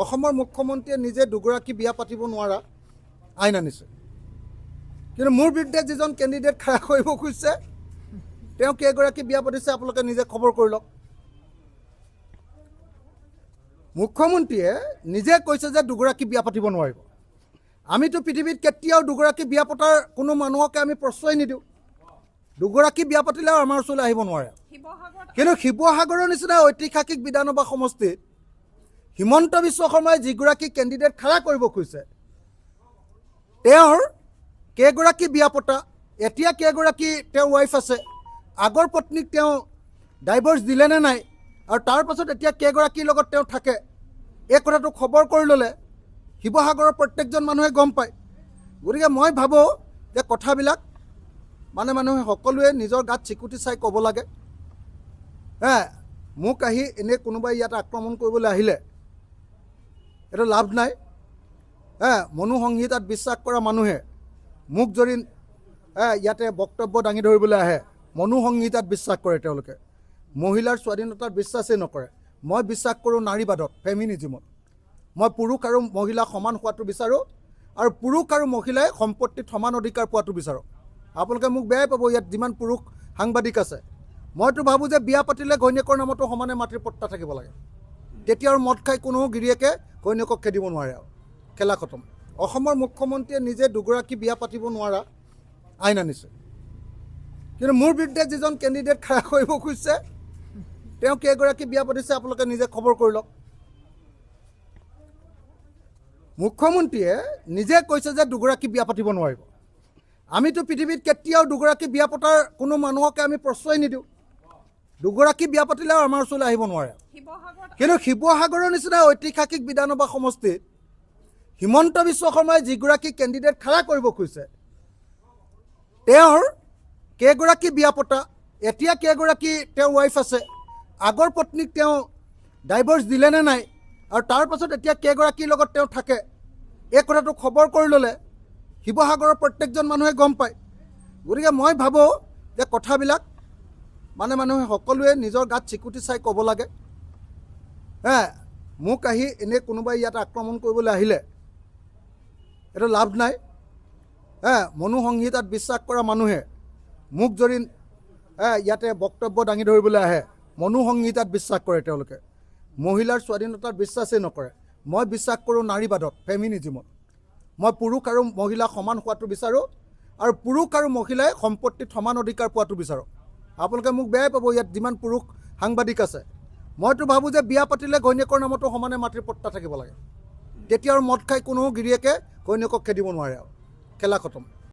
অসমৰ মুখ্যমন্ত্ৰীয়ে নিজে দুগৰাকী বিয়া পাতিব নোৱাৰা আইন আনিছে। কিন্তু মোৰ বিৰুদ্ধে যিজন কেণ্ডিডেট খাৰা কৰিব খুজিছে তেওঁ কেইগৰাকী বিয়া পাতিছে আপোনালোকে নিজে খবৰ কৰি লওক। মুখ্যমন্ত্ৰীয়ে নিজে কৈছে যে দুগৰাকী বিয়া পাতিব নোৱাৰিব। আমিতো পৃথিৱীত কেতিয়াও দুগৰাকী বিয়া পতাৰ কোনো মানুহকে আমি প্ৰশ্ৰয় নিদিওঁ। দুগৰাকী বিয়া পাতিলেও আমাৰ ওচৰলৈ আহিব নোৱাৰে। কিন্তু শিৱসাগৰৰ নিচিনা ঐতিহাসিক বিধানসভা সমষ্টিত হিমন্ত বিশ্ব শৰ্মাই যিগৰাকী কেণ্ডিডেট খাৰা কৰিব খুজিছে তেওঁৰ কেইগৰাকী বিয়া পতা, এতিয়া কেইগৰাকী তেওঁৰ ৱাইফ আছে, আগৰ পত্নীক তেওঁ ডাইভৰ্চ দিলে নে নাই, আৰু তাৰ পাছত এতিয়া কেইগৰাকীৰ লগত তেওঁ থাকে, এই কথাটো খবৰ কৰি ল'লে শিৱসাগৰৰ প্ৰত্যেকজন মানুহে গম পায়। গতিকে মই ভাবোঁ যে কথাবিলাক মানুহে সকলোৱে নিজৰ গাত চিকুটি চাই ক'ব লাগে। মোক আহি এনেই কোনোবাই ইয়াত আক্ৰমণ কৰিবলৈ আহিলে এইটো লাভ নাই। মনুসংহিতাত বিশ্বাস কৰা মানুহে মোক যদি ইয়াতে বক্তব্য দাঙি ধৰিবলৈ আহে, মনুসংহিতাত বিশ্বাস কৰে তেওঁলোকে, মহিলাৰ স্বাধীনতাত বিশ্বাসেই নকৰে। মই বিশ্বাস কৰোঁ নাৰীবাদত, ফেমিনিজিমত। মই পুৰুষ আৰু মহিলা সমান হোৱাটো বিচাৰোঁ, আৰু পুৰুষ আৰু মহিলাই সম্পত্তিত সমান অধিকাৰ পোৱাটো বিচাৰোঁ। আপোনালোকে মোক বেয়াই পাব, ইয়াত যিমান পুৰুষ সাংবাদিক আছে। মইতো ভাবোঁ যে বিয়া পাতিলে ঘৈণীয়েকৰ নামতো সমানে মাতৃ পট্টা থাকিব লাগে। তেতিয়া আৰু মদ খাই কোনো গিৰিয়েকে ঘৈণীয়েকক খেদিব নোৱাৰে, আৰু খেলা খতম। অসমৰ মুখ্যমন্ত্ৰীয়ে নিজে দুগৰাকী বিয়া পাতিব নোৱাৰা আইন আনিছে। কিন্তু মোৰ বিৰুদ্ধে যিজন কেণ্ডিডেট খাৰা কৰিব খুজিছে তেওঁ কেইগৰাকী বিয়া পাতিছে আপোনালোকে নিজে খবৰ কৰি লওক। মুখ্যমন্ত্ৰীয়ে নিজে কৈছে যে দুগৰাকী বিয়া পাতিব নোৱাৰিব। আমিতো পৃথিৱীত কেতিয়াও দুগৰাকী বিয়া পতাৰ কোনো মানুহকে আমি প্ৰশ্ৰয় নিদিওঁ। দুগৰাকী বিয়া পাতিলেও আমাৰ ওচৰলৈ আহিব নোৱাৰে। কিন্তু শিৱসাগৰৰ নিচিনা ঐতিহাসিক বিধানসভা সমষ্টিত হিমন্ত বিশ্ব শৰ্মাই যিগৰাকী কেণ্ডিডেট খাৰা কৰিব খুজিছে তেওঁৰ কেইগৰাকী বিয়া পতা, এতিয়া কেইগৰাকী তেওঁৰ ৱাইফ আছে, আগৰ পত্নীক তেওঁ ডাইভৰ্চ দিলে নে নাই, আৰু তাৰ পাছত এতিয়া কেইগৰাকীৰ লগত তেওঁ থাকে, এই কথাটো খবৰ কৰি ল'লে শিৱসাগৰৰ প্ৰত্যেকজন মানুহে গম পায়। গতিকে মই ভাবোঁ যে কথাবিলাক মানুহে সকলোৱে নিজৰ গাত চিকুটি চাই ক'ব লাগে। মোক আহি এনেই কোনোবাই ইয়াত আক্ৰমণ কৰিবলৈ আহিলে এইটো লাভ নাই। মনুসংহিতাত বিশ্বাস কৰা মানুহে মোক যদি ইয়াতে বক্তব্য দাঙি ধৰিবলৈ আহে, মনুসংহিতাত বিশ্বাস কৰে তেওঁলোকে, মহিলাৰ স্বাধীনতাত বিশ্বাসেই নকৰে। মই বিশ্বাস কৰোঁ নাৰীবাদত, ফেমিনিজিমত। মই পুৰুষ আৰু মহিলা সমান হোৱাটো বিচাৰোঁ, আৰু পুৰুষ আৰু মহিলাই সম্পত্তিত সমান অধিকাৰ পোৱাটো বিচাৰোঁ। আপোনালোকে মোক বেয়াই পাব, ইয়াত যিমান পুৰুষ সাংবাদিক আছে। মইতো ভাবোঁ যে বিয়া পাতিলে ঘৈণীয়েকৰ নামতো সমানে মাতৃ পট্টা থাকিব লাগে। তেতিয়া আৰু মদ খাই কোনো গিৰিয়েকে ঘৈণীয়েকক খেদিব নোৱাৰে, আৰু খেলা খতম।